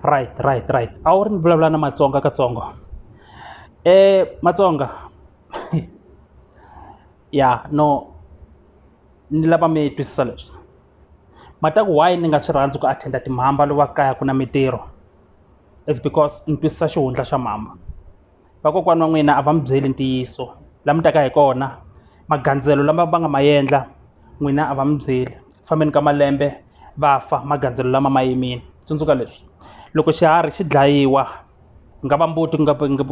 right a wu ri ni vulavula na Matsonga katsongo Matsonga ya no ni lava mi twisisa leswi mataku why ni nga swi rhandzi ku attenda timhamba loko kaya ku na mintirho it's because ni twisisa xihundla xa mhamba vakokwani wa n'wina a va mi byeli ntiyiso la mi taka hi kona magandzelo lama va nga ma endla n'wina a va mi byeli fambeni ka malembe va fa magandzelo lama ma yimini tsundzuka leswi loko xiharhi xi dlayiwa ku nga va mbuti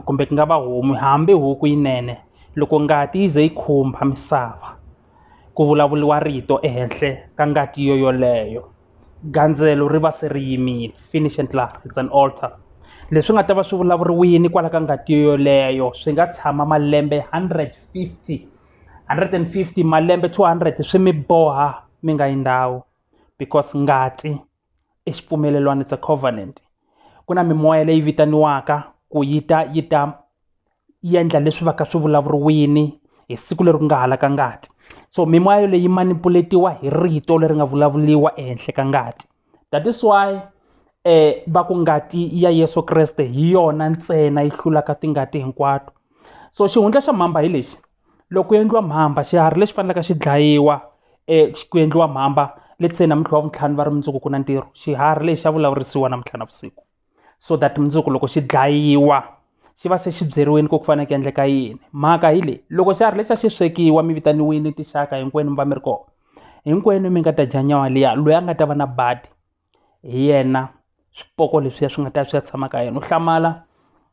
kumbe ku nga va homu hambi huku yinene loko ngati yi ze yi khumba misava ku vulavuliwa rito ehenhle ka ngati yoleyo gandzelo ri va se ri yimile finish and clear it's an altar leswi nga ta va swi vulavuriwini kwala ka ngati yoleyo swi nga tshama malembe 150 malembe 200 swi mi boha mi nga yi ndhawu because ngati i xipfumelelwano it's a covenant ku na mimoya leyi vitaniwaka ku yi ta endla leswi va ka swi vulavuriwini hi siku leri ku nga hala ka ngati so mimoya leyi manipuletiwa hi rito leri nga vulavuliwa ehenhle ka ngati that is why va ku ngati ya Yesu Kreste hi yona ntsena yi hlulaka tingati hinkwato so xihundla xa mhamba hi lexi loko ku endliwa mhamba xiharhi lexi fanelaka xi dlayiwa ku endliwa mhamba let's say namuntlha wa vuntlhanu va ri mundzuku ku na ntirho xiharhi lexi xa vulavurisiwa namuntlha na vusiku so that mundzuku loko xi dlayiwa xi va se xi byeriwini ku fanele ku endleka yini mhaka hi leyi loko xiharhi lexi a xi swekiwa mi vitaniwini tixaka hinkwenu mi va mi ri kona hinkwenu mi nga ta dya nyawa liya loyi a nga ta va na badi hi yena swipoko leswiya swi nga ta swi ya tshama ka yena u hlamala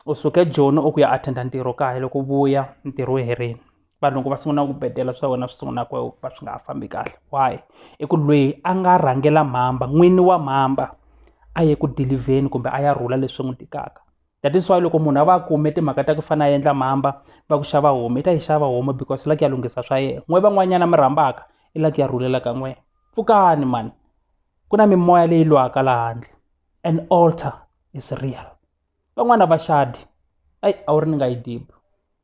u suke Joni u ku ya attenda ntirho kaya loko u vuya ntirho wu herini vanhu loko va sungula ku bedela swa wena swi sungula ku va swi nga fambi kahle why i ku loyi a nga rhangela mhamba n'wini wa mhamba a ye ku dilivheni kumbe a ya rhula leswi n'wi tikaka that is why loko munhu a va kume timhaka ta ku fana a endla mhamba va ku xava homu i ta yi xava homu because la ku ya lunghisa swa yena n'we van'wanyana mi rhambaka i la ku ya rhulela ka n'wena pfukani mani ku na mimoya leyi lwaka laha handle an altar is real van'wana va xadi a wu ri ni nga yi dibi